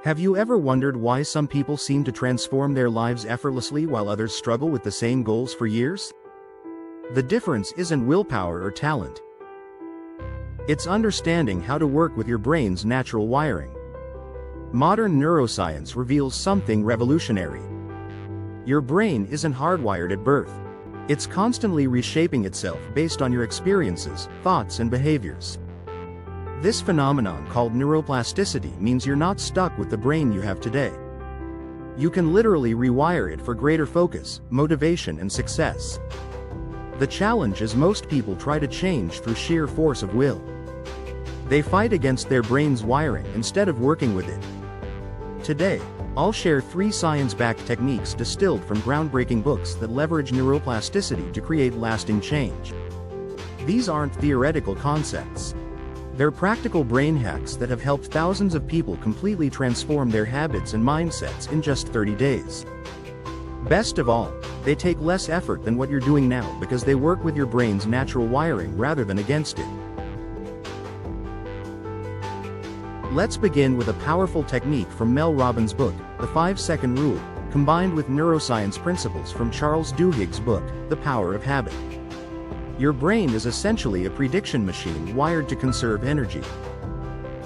Have you ever wondered why some people seem to transform their lives effortlessly while others struggle with the same goals for years? The difference isn't willpower or talent. It's understanding how to work with your brain's natural wiring. Modern neuroscience reveals something revolutionary. Your brain isn't hardwired at birth. It's constantly reshaping itself based on your experiences, thoughts, and behaviors. This phenomenon, called neuroplasticity, means you're not stuck with the brain you have today. You can literally rewire it for greater focus, motivation, and success. The challenge is most people try to change through sheer force of will. They fight against their brain's wiring instead of working with it. Today, I'll share 3 science-backed techniques distilled from groundbreaking books that leverage neuroplasticity to create lasting change. These aren't theoretical concepts. They're practical brain hacks that have helped thousands of people completely transform their habits and mindsets in just 30 days. Best of all, they take less effort than what you're doing now because they work with your brain's natural wiring rather than against it. Let's begin with a powerful technique from Mel Robbins' book, The 5-Second Rule, combined with neuroscience principles from Charles Duhigg's book, The Power of Habit. Your brain is essentially a prediction machine wired to conserve energy.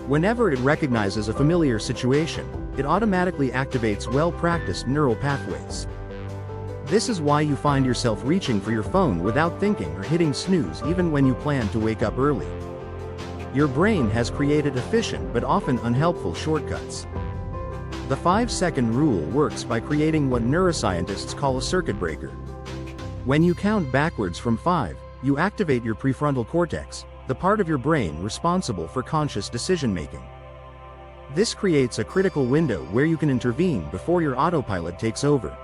Whenever it recognizes a familiar situation, it automatically activates well-practiced neural pathways. This is why you find yourself reaching for your phone without thinking or hitting snooze even when you plan to wake up early. Your brain has created efficient but often unhelpful shortcuts. The 5-second rule works by creating what neuroscientists call a circuit breaker. When you count backwards from 5, you activate your prefrontal cortex, the part of your brain responsible for conscious decision-making. This creates a critical window where you can intervene before your autopilot takes over.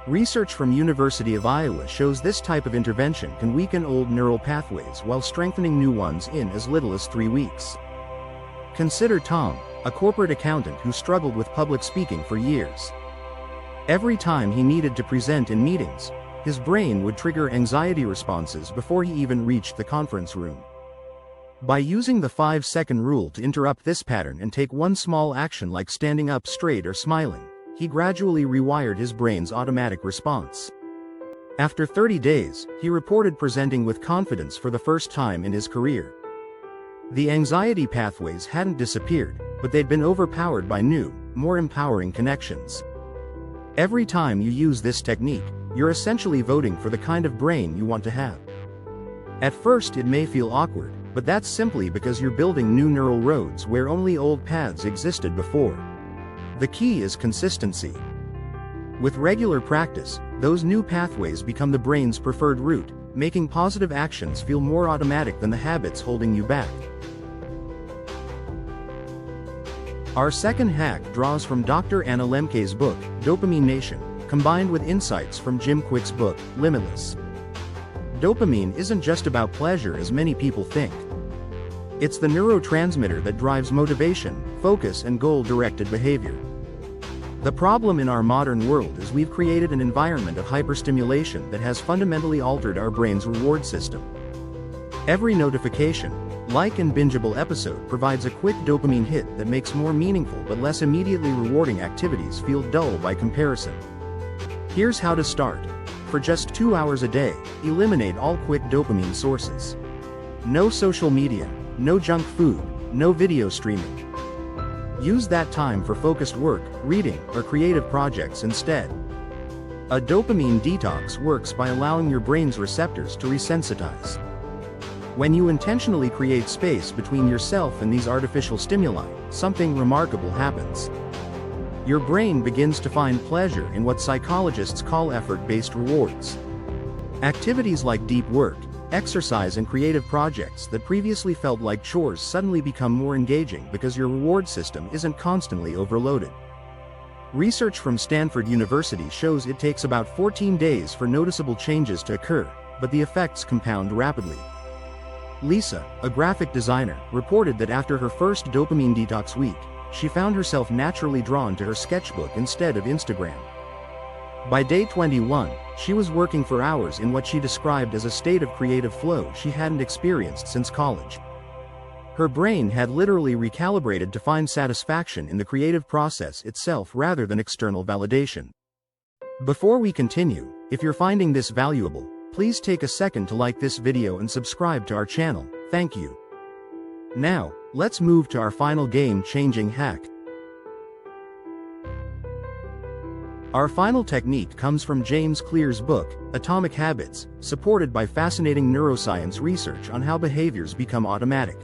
Research from University of Iowa shows this type of intervention can weaken old neural pathways while strengthening new ones in as little as 3 weeks. Consider Tom, a corporate accountant who struggled with public speaking for years. Every time he needed to present in meetings, his brain would trigger anxiety responses before he even reached the conference room. By using the 5-second rule to interrupt this pattern and take one small action like standing up straight or smiling, he gradually rewired his brain's automatic response. After 30 days, he reported presenting with confidence for the first time in his career. The anxiety pathways hadn't disappeared, but they'd been overpowered by new, more empowering connections. Every time you use this technique, you're essentially voting for the kind of brain you want to have. At first it may feel awkward, but that's simply because you're building new neural roads where only old paths existed before. The key is consistency. With regular practice, those new pathways become the brain's preferred route, making positive actions feel more automatic than the habits holding you back. Our second hack draws from Dr. Anna Lemke's book, Dopamine Nation, combined with insights from Jim Kwik's book, Limitless. Dopamine isn't just about pleasure as many people think. It's the neurotransmitter that drives motivation, focus, and goal-directed behavior. The problem in our modern world is we've created an environment of hyperstimulation that has fundamentally altered our brain's reward system. Every notification, like and bingeable episode provides a quick dopamine hit that makes more meaningful but less immediately rewarding activities feel dull by comparison. Here's how to start. For just 2 hours a day, eliminate all quick dopamine sources. No social media, no junk food, no video streaming. Use that time for focused work, reading, or creative projects instead. A dopamine detox works by allowing your brain's receptors to resensitize. When you intentionally create space between yourself and these artificial stimuli, something remarkable happens. Your brain begins to find pleasure in what psychologists call effort-based rewards. Activities like deep work, exercise, and creative projects that previously felt like chores suddenly become more engaging because your reward system isn't constantly overloaded. Research from Stanford University shows it takes about 14 days for noticeable changes to occur, but the effects compound rapidly. Lisa, a graphic designer, reported that after her first dopamine detox week, she found herself naturally drawn to her sketchbook instead of Instagram. By day 21, she was working for hours in what she described as a state of creative flow she hadn't experienced since college. Her brain had literally recalibrated to find satisfaction in the creative process itself rather than external validation. Before we continue, if you're finding this valuable, please take a second to like this video and subscribe to our channel. Thank you. Now, let's move to our final game-changing hack. Our final technique comes from James Clear's book, Atomic Habits, supported by fascinating neuroscience research on how behaviors become automatic.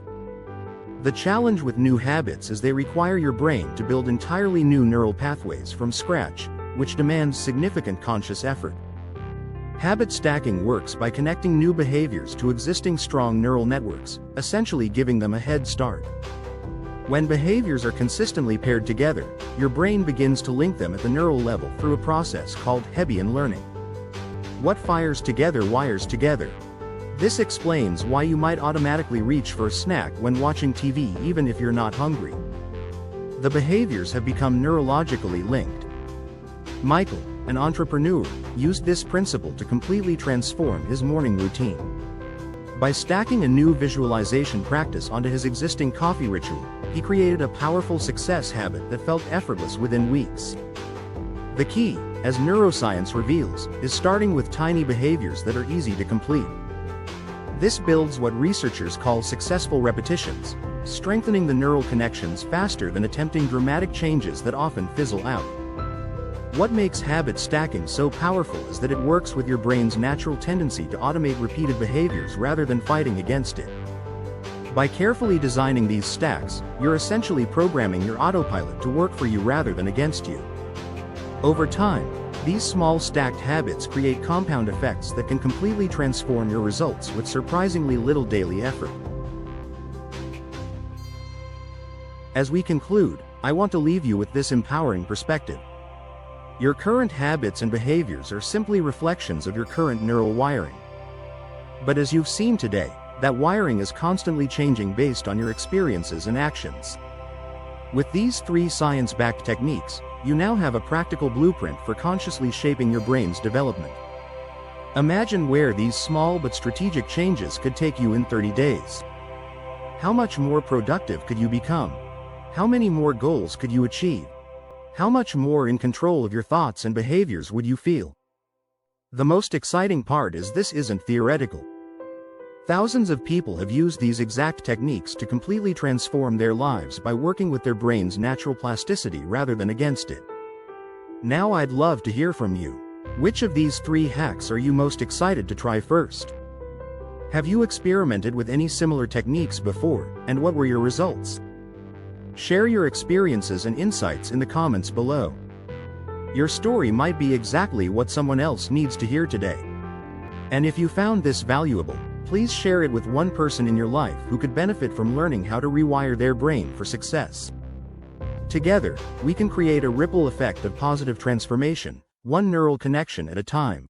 The challenge with new habits is they require your brain to build entirely new neural pathways from scratch, which demands significant conscious effort. Habit stacking works by connecting new behaviors to existing strong neural networks, essentially giving them a head start. When behaviors are consistently paired together, your brain begins to link them at the neural level through a process called Hebbian learning. What fires together wires together. This explains why you might automatically reach for a snack when watching TV even if you're not hungry. The behaviors have become neurologically linked. Michael, an entrepreneur, used this principle to completely transform his morning routine. By stacking a new visualization practice onto his existing coffee ritual, he created a powerful success habit that felt effortless within weeks. The key, as neuroscience reveals, is starting with tiny behaviors that are easy to complete. This builds what researchers call successful repetitions, strengthening the neural connections faster than attempting dramatic changes that often fizzle out. What makes habit stacking so powerful is that it works with your brain's natural tendency to automate repeated behaviors rather than fighting against it. By carefully designing these stacks, you're essentially programming your autopilot to work for you rather than against you. Over time, these small stacked habits create compound effects that can completely transform your results with surprisingly little daily effort. As we conclude, I want to leave you with this empowering perspective. Your current habits and behaviors are simply reflections of your current neural wiring. But as you've seen today, that wiring is constantly changing based on your experiences and actions. With these 3 science-backed techniques, you now have a practical blueprint for consciously shaping your brain's development. Imagine where these small but strategic changes could take you in 30 days. How much more productive could you become? How many more goals could you achieve? How much more in control of your thoughts and behaviors would you feel? The most exciting part is this isn't theoretical. Thousands of people have used these exact techniques to completely transform their lives by working with their brain's natural plasticity rather than against it. Now I'd love to hear from you. Which of these 3 hacks are you most excited to try first? Have you experimented with any similar techniques before, and what were your results? Share your experiences and insights in the comments below. Your story might be exactly what someone else needs to hear today. And if you found this valuable, please share it with one person in your life who could benefit from learning how to rewire their brain for success. Together, we can create a ripple effect of positive transformation, one neural connection at a time.